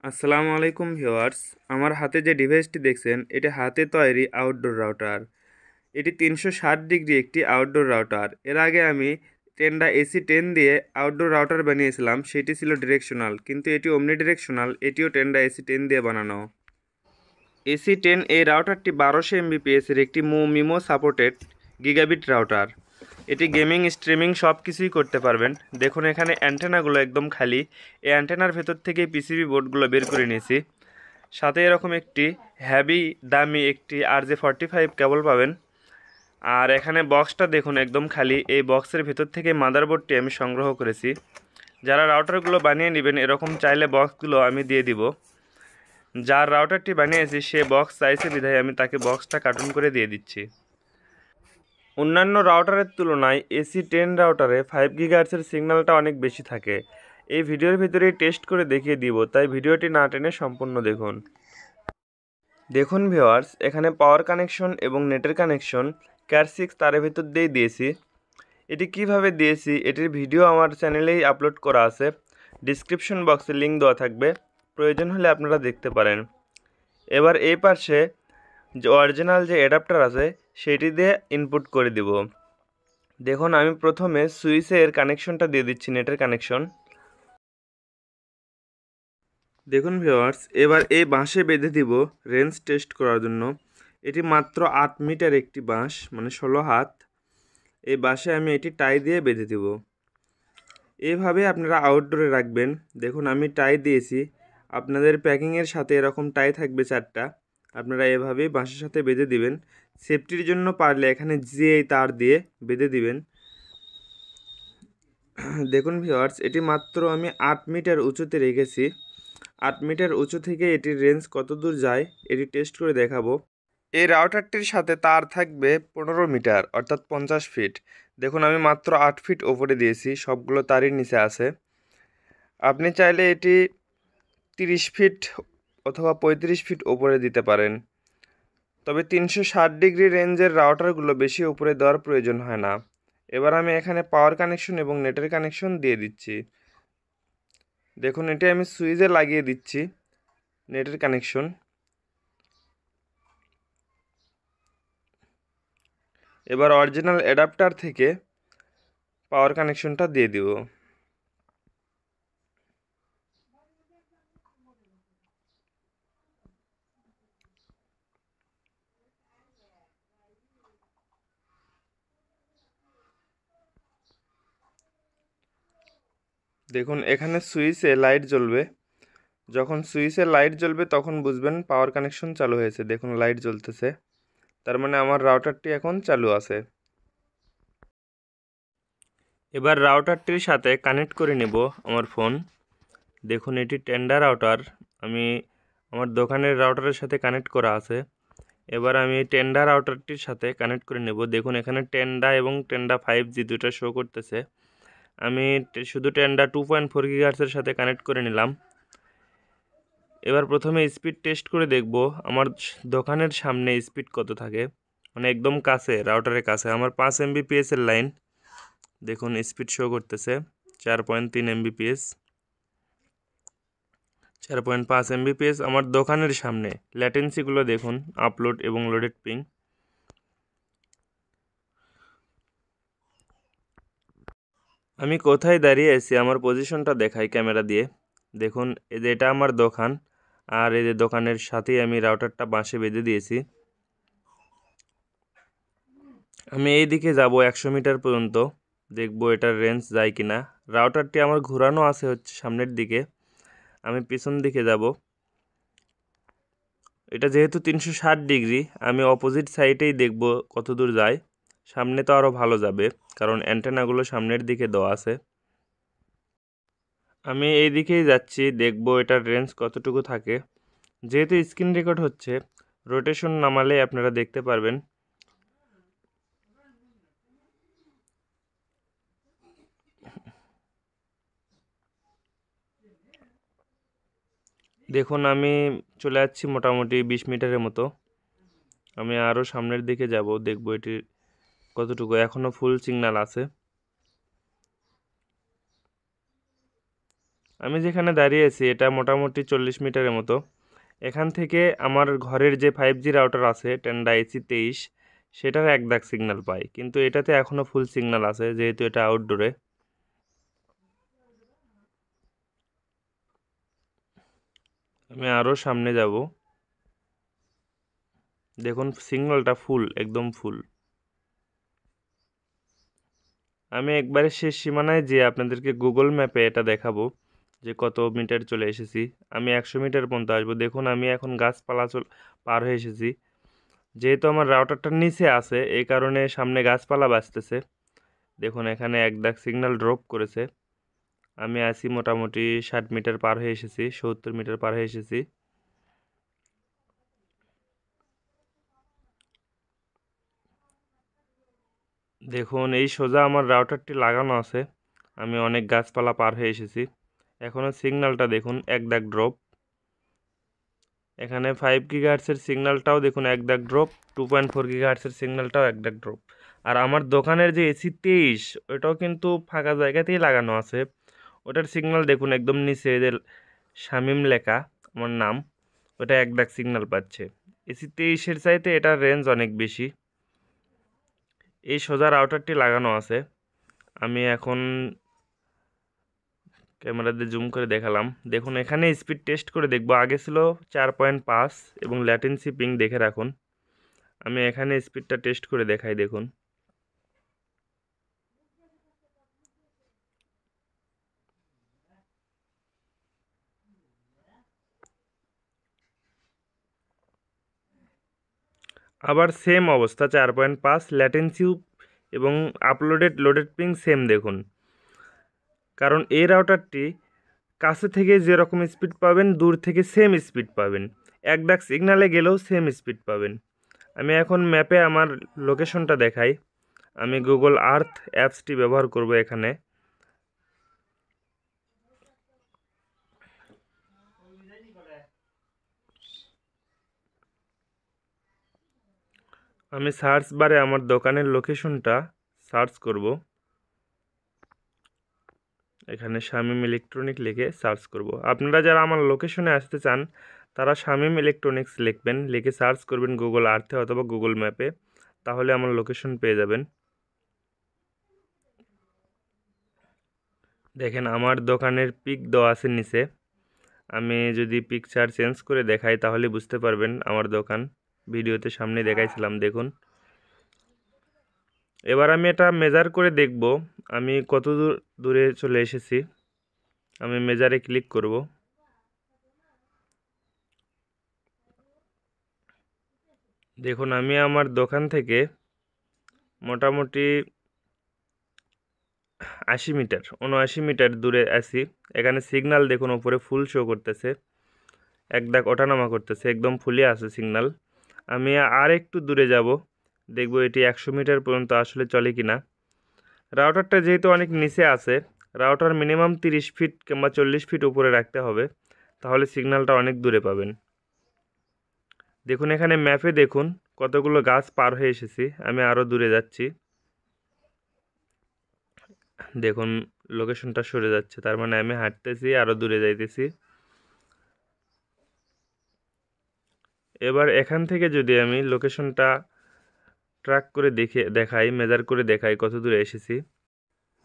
আসসালামু আলাইকুম ভিউয়ার্স। আমার হাতে যে ডিভাইসটি দেখছেন এটি হাতে তৈরি আউটডোর রাউটার। এটি 360 ডিগ্রি একটি আউটডোর রাউটার। এর আগে আমি টেন্ডা AC10 দিয়ে আউটডোর রাউটার বানিয়েছিলাম, সেটি ছিল ডিরেকশনাল, কিন্তু এটি অমনি ডিরেকশনাল, এটিও টেন্ডা AC10 দিয়ে বানানো। AC10 এই রাউটারটি 1200 MBps এর একটি মিমো সাপোর্টেড গিগাবিট রাউটার। এটি গেমিং স্ট্রিমিং সব কিছুই করতে পারবেন। দেখুন এখানে অ্যান্টেনাগুলো একদম খালি। এই অ্যান্টেনার ভেতর থেকে পিসিবি বোর্ডগুলো বের করে নিয়েছি। সাথে এরকম একটি হ্যাভি দামি একটি RJ45 কেবল পাবেন। আর এখানে বক্সটা দেখুন একদম খালি। এই বক্সের ভেতর থেকে মাদারবোর্ডটি আমি সংগ্রহ করেছি। যারা রাউটারগুলো বানিয়ে নেবেন এরকম চাইলে বক্সগুলো আমি দিয়ে দিব। যার রাউটারটি বানিয়েছি সে বক্স চাইছে বিধায় আমি তাকে বক্সটা কার্টুন করে দিয়ে দিচ্ছি। অন্যান্য রাউটারের তুলনায় AC10 রাউটারে 5 GHz সিগন্যালটা অনেক বেশি থাকে। এই ভিডিওর ভিতরেই টেস্ট করে দেখিয়ে দিব, তাই ভিডিওটি না টেনে সম্পূর্ণ দেখুন। দেখুন ভিউয়ার্স, এখানে পাওয়ার কানেকশন এবং নেটের কানেকশন Cat6 তারের ভিতর দিয়েই দিয়েছি। এটি কিভাবে দিয়েছি এটির ভিডিও আমার চ্যানেলেই আপলোড করা আছে। ডিসক্রিপশন বক্সে লিঙ্ক দেওয়া থাকবে, প্রয়োজন হলে আপনারা দেখতে পারেন। এবার এই পাশে যে অরিজিনাল যে অ্যাডাপ্টার আছে সেটি দিয়ে ইনপুট করে দিব। দেখুন আমি প্রথমে সুইচের কানেকশনটা দিয়ে দিচ্ছি, নেটের কানেকশন। দেখুন ভিউয়ার্স, এবার এই বাঁশে বেঁধে দিব রেঞ্জ টেস্ট করার জন্য। এটি মাত্র 8 মিটার একটি বাঁশ, মানে 16 হাত। এই বাঁশে আমি এটি টাই দিয়ে বেঁধে দিব। এইভাবে আপনারা আউটডোরে রাখবেন। দেখুন আমি টাই দিয়েছি। আপনাদের প্যাকিংয়ের সাথে এরকম টাই থাকবে 4টা। আপনারা এভাবেই বাঁশের সাথে বেঁধে দিবেন। সেফটির জন্য পারলে এখানে জিআই তার দিয়ে বেঁধে দিবেন। দেখুন ভিউয়ার্স, এটি মাত্র আমি 8 মিটার উঁচুতে রেখেছি। 8 মিটার উঁচু থেকে এটির রেঞ্জ কত দূর যায় এটি টেস্ট করে দেখাবো। এই রাউটারটির সাথে তার থাকবে 15 মিটার, অর্থাৎ 50 ফিট। দেখুন আমি মাত্র 8 ফিট ওপরে দিয়েছি, সবগুলো তারই নিচে আছে। আপনি চাইলে এটি 30 ফিট অথবা 35 ফিট ওপরে দিতে পারেন। তবে 360 ডিগ্রি রেঞ্জের রাউটারগুলো বেশি উপরে দেওয়ার প্রয়োজন হয় না। এবার আমি এখানে পাওয়ার কানেকশন এবং নেটের কানেকশন দিয়ে দিচ্ছি। দেখুন এটি আমি সুইচে লাগিয়ে দিচ্ছি নেটের কানেকশন। এবার অরিজিনাল অ্যাডাপ্টার থেকে পাওয়ার কানেকশনটা দিয়ে দিব। দেখুন এখানে সুইচে লাইট জ্বলবে। যখন সুইচে লাইট জ্বলবে তখন বুঝবেন পাওয়ার কানেকশন চালু হয়েছে। দেখুন লাইট জ্বলতেছে, তার মানে আমার রাউটারটি এখন চালু আছে। এবার রাউটারটির সাথে কানেক্ট করে নেব আমার ফোন। দেখুন এটি টেন্ডা রাউটার, আমি আমার দোকানের রাউটারের সাথে কানেক্ট করা আছে। এবার আমি টেন্ডা রাউটারটির সাথে কানেক্ট করে নেব। দেখুন এখানে টেন্ডা এবং টেন্ডা 5G দুটো শো করতেছে। আমি শুধু টেন্ডা 2.4 GHz সাথে কানেক্ট করে নিলাম। এবার প্রথমে স্পিড টেস্ট করে দেখব আমার দোকানের সামনে স্পিড কত থাকে, মানে একদম কাছে, রাউটারের কাছে। আমার 5 MBps এর লাইন। দেখুন স্পিড শো করতেছে 4.3 MBps, 4.5 MBps আমার দোকানের সামনে। ল্যাটেন্সিগুলো দেখুন, আপলোড এবং লোডেড পিং। আমি কোথায় দাঁড়িয়ে আছি আমার পজিশনটা দেখাই ক্যামেরা দিয়ে। দেখুন এই যে এটা আমার দোকান, আর এই যে দোকানের সাথেই আমি রাউটারটা বাঁশে বেঁধে দিয়েছি। আমি এই দিকে যাব 100 মিটার পর্যন্ত, দেখব এটার রেঞ্জ যায় কিনা। রাউটারটি আমার ঘোরানো আছে হচ্ছে সামনের দিকে, আমি পিছন দিকে যাব। এটা যেহেতু 360 ডিগ্রি, আমি অপোজিট সাইডেই দেখব কত দূর যায়। সামনে তো আরও ভালো যাবে, কারণ অ্যান্টেনাগুলো সামনের দিকে দেওয়া আছে। আমি এই দিকেই যাচ্ছি, দেখব এটার রেঞ্জ কতটুকু থাকে। যেহেতু স্ক্রিন রেকর্ড হচ্ছে, রোটেশন নামালে আপনারা দেখতে পারবেন। দেখুন আমি চলে যাচ্ছি মোটামুটি 20 মিটারের মতো। আমি আরও সামনের দিকে যাব, দেখব এটির কতটুকু এখনও ফুল সিগন্যাল আছে। আমি যেখানে দাঁড়িয়ে আছি এটা মোটামুটি 40 মিটারের মতো। এখান থেকে আমার ঘরের যে 5G রাউটার আছে টেন্ডা AC23 সেটার 1 দাগ সিগন্যাল পাই, কিন্তু এটাতে এখনও ফুল সিগন্যাল আছে যেহেতু এটা আউটডোরে। আমি আরও সামনে যাব, দেখুন সিগন্যালটা ফুল, একদম ফুল। আমি একবারে শেষ সীমানায় যেয়ে আপনাদেরকে গুগল ম্যাপে এটা দেখাবো যে কত মিটার চলে এসেছি। আমি 100 মিটার পর্যন্ত আসবো। দেখুন আমি এখন গাছপালা পার হয়ে এসেছি। যেহেতু আমার রাউটারটার নিচে আছে এই কারণে সামনে গাছপালা বাঁচতেছে। দেখুন এখানে 1 দাগ সিগন্যাল ড্রপ করেছে। আমি আছি মোটামুটি 60 মিটার পার হয়ে এসেছি, 70 মিটার পার হয়ে এসেছি। দেখুন এই সোজা আমার রাউটারটি লাগানো আছে। আমি অনেক গাছপালা পার হয়ে এসেছি। এখনও সিগন্যালটা দেখুন 1 দাগ ড্রপ। এখানে 5 গিগাহার্টসের সিগন্যালটাও দেখুন 1 দাগ ড্রপ, 2.4 গিগাহার্টসের সিগন্যালটাও 1 দাগ ড্রপ। আর আমার দোকানের যে AC23 ওটাও কিন্তু ফাঁকা জায়গাতেই লাগানো আছে। ওটার সিগন্যাল দেখুন একদম নিচে এদের শামিম লেখা আমার নাম, ওটা 1 দাগ সিগন্যাল পাচ্ছে। AC23-এর চাইতে এটার রেঞ্জ অনেক বেশি। এই সোজা রাউটারটি লাগানো আছে। আমি এখন ক্যামেরা দিয়ে জুম করে দেখালাম। দেখুন এখানে স্পিড টেস্ট করে দেখব। আগে ছিল 4.5 এবং ল্যাটেন্সি পিং দেখে রাখুন। আমি এখানে স্পিডটা টেস্ট করে দেখাই, দেখুন। আবার সেম অবস্থা 4.5 ল্যাটেন্সিও এবং লোডেড পিং সেম দেখুন। কারণ এই রাউটারটি কাছে থেকে যেরকম স্পিড পাবেন দূর থেকে সেম স্পিড পাবেন, 1 দাগ সিগনালে গেলেও সেম স্পিড পাবেন। আমি এখন ম্যাপে আমার লোকেশনটা দেখাই। আমি গুগল আর্থ অ্যাপসটি ব্যবহার করব এখানে। আমি সার্চ বারে আমার দোকানের লোকেশনটা সার্চ করব। এখানে শামিম ইলেকট্রনিক লিখে সার্চ করব। আপনারা যারা আমার লোকেশনে আসতে চান তারা শামিম ইলেকট্রনিক্স লিখবেন, লিখে সার্চ করবেন গুগল আর্থে অথবা গুগল ম্যাপে, তাহলে আমার লোকেশন পেয়ে যাবেন। দেখেন আমার দোকানের পিক দেওয়া আছে নিচে। আমি যদি পিকচার চেঞ্জ করে দেখাই তাহলে বুঝতে পারবেন আমার দোকান। ভিডিওতে সামনে দেখাইছিলাম, দেখুন। এবার আমি এটা মেজার করে দেখব আমি কত দূরে চলে এসেছি। আমি মেজারে ক্লিক করব। দেখুন আমি আমার দোকান থেকে মোটামুটি 80 মিটার 79 মিটার দূরে আছি। এখানে সিগন্যাল দেখুন ওপরে ফুল শো করতেছে, 1 দাগ ওঠানামা করতেছে, একদম ফুলে আছে সিগন্যাল। আমি আর একটু দূরে যাব, দেখব এটি 100 মিটার পর্যন্ত আসলে চলে কিনা। রাউটারটা যেহেতু অনেক নিচে আছে, রাউটার মিনিমাম 30 ফিট কিংবা 40 ফিট উপরে রাখতে হবে, তাহলে সিগন্যালটা অনেক দূরে পাবেন। দেখুন এখানে ম্যাপে দেখুন কতগুলো গাছ পার হয়ে এসেছি। আমি আরও দূরে যাচ্ছি, দেখুন লোকেশনটা সরে যাচ্ছে, তার মানে আমি হাঁটতেছি আরও দূরে যাইতেছি। এবার এখান থেকে যদি আমি লোকেশনটা ট্র্যাক করে দেখাই, মেজার করে দেখাই কত দূরে এসেছি।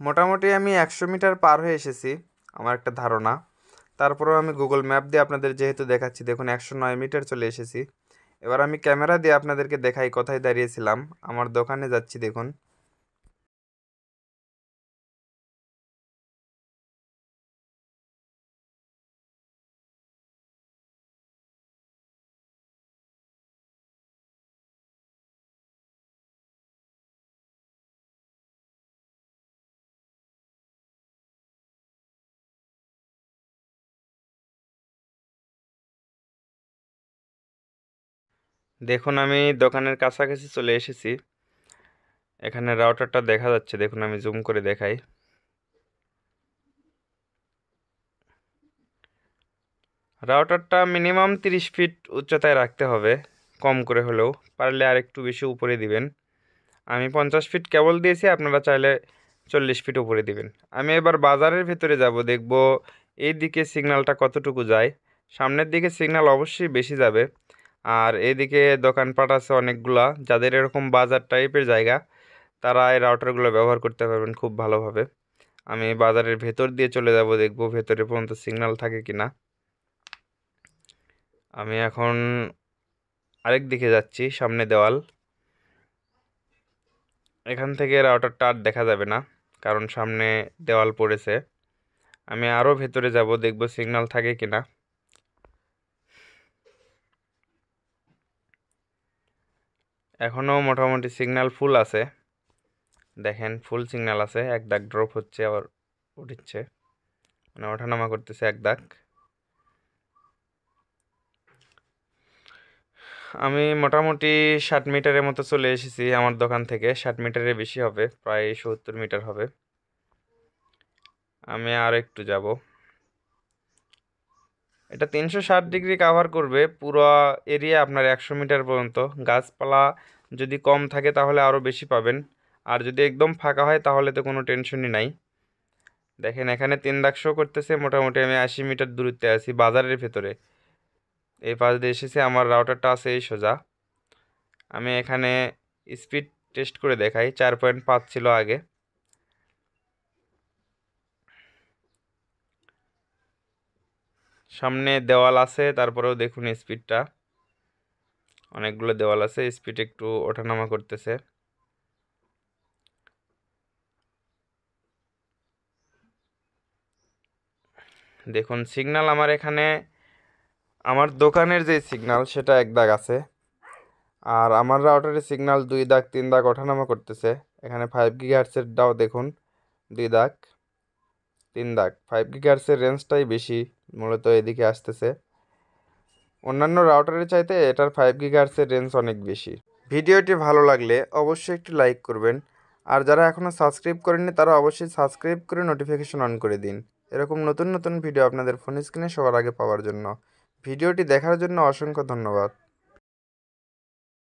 মোটামুটি আমি 100 মিটার পার হয়ে এসেছি আমার একটা ধারণা। তারপরেও আমি গুগল ম্যাপ দিয়ে আপনাদের যেহেতু দেখাচ্ছি, দেখুন 109 মিটার চলে এসেছি। এবার আমি ক্যামেরা দিয়ে আপনাদেরকে দেখাই কোথায় দাঁড়িয়েছিলাম। আমার দোকানে যাচ্ছি, দেখুন। দেখুন আমি দোকানের কাছাকাছি চলে এসেছি। এখানে রাউটারটা দেখা যাচ্ছে, দেখুন আমি জুম করে দেখাই। রাউটারটা মিনিমাম 30 ফিট উচ্চতায় রাখতে হবে, কম করে হলেও, পারলে আর একটু বেশি উপরে দিবেন। আমি 50 ফিট কেবল দিয়েছি, আপনারা চাইলে 40 ফিট উপরে দিবেন। আমি এবার বাজারের ভিতরে যাব, দেখব এই দিকে সিগন্যালটা কতটুকু যায়। সামনের দিকে সিগন্যাল অবশ্যই বেশি যাবে, আর এদিকে দোকানপাট আছে অনেকগুলা। যাদের এরকম বাজার টাইপের জায়গা তারা এই রাউটারগুলো ব্যবহার করতে পারবেন খুব ভালোভাবে। আমি বাজারের ভেতর দিয়ে চলে যাব, দেখব ভেতরে পর্যন্ত সিগন্যাল থাকে কিনা। আমি এখন আরেক দিকে যাচ্ছি, সামনে দেওয়াল। এখান থেকে রাউটারটা আর দেখা যাবে না, কারণ সামনে দেওয়াল পড়েছে। আমি আরও ভেতরে যাব, দেখব সিগন্যাল থাকে কিনা। এখনও মোটামুটি সিগন্যাল ফুল আছে, দেখেন ফুল সিগন্যাল আছে। এক দাগ ড্রপ হচ্ছে, আবার উঠছে, মানে ওঠানামা করতেছে এক দাগ। আমি মোটামুটি 60 মিটারের মতো চলে এসেছি আমার দোকান থেকে। 60 মিটারের বেশি হবে, প্রায় 70 মিটার হবে। আমি আর একটু যাব। এটা 360 ডিগ্রি কাভার করবে পুরো এরিয়া আপনার 100 মিটার পর্যন্ত। গাছপালা যদি কম থাকে তাহলে আরও বেশি পাবেন, আর যদি একদম ফাঁকা হয় তাহলে তো কোনো টেনশনই নাই। দেখেন এখানে 3 দাগ শো করতেছে। মোটামুটি আমি 80 মিটার দূরত্বে আছি বাজারের ভেতরে। এই পাশ দিয়ে এসেছে, আমার রাউটারটা আছে এই সোজা। আমি এখানে স্পিড টেস্ট করে দেখাই, 4.5 ছিল আগে। সামনে দেওয়াল আছে, তারপরেও দেখুন স্পিডটা, অনেকগুলো দেওয়াল আছে, স্পিড একটু ওঠানামা করতেছে। দেখুন সিগন্যাল আমার এখানে, আমার দোকানের যে সিগন্যাল সেটা এক দাগ আছে, আর আমার রাউটারের সিগন্যাল 2 দাগ 3 দাগ ওঠানামা করতেছে। এখানে 5 গিগাহার্টসেরটাও দেখুন 2 দাগ 3 দাগ। 5 গিগাহার্টসের রেঞ্জটাই বেশি মূলত এদিকে আসতেছে। অন্যান্য রাউটারের চাইতে এটার 5 গিগাহার্টসের রেঞ্জ অনেক বেশি। ভিডিওটি ভালো লাগলে অবশ্যই একটি লাইক করবেন, আর যারা এখনও সাবস্ক্রাইব করেননি তারা অবশ্যই সাবস্ক্রাইব করে নোটিফিকেশন অন করে দিন, এরকম নতুন নতুন ভিডিও আপনাদের ফোন স্ক্রিনে সবার আগে পাওয়ার জন্য। ভিডিওটি দেখার জন্য অসংখ্য ধন্যবাদ।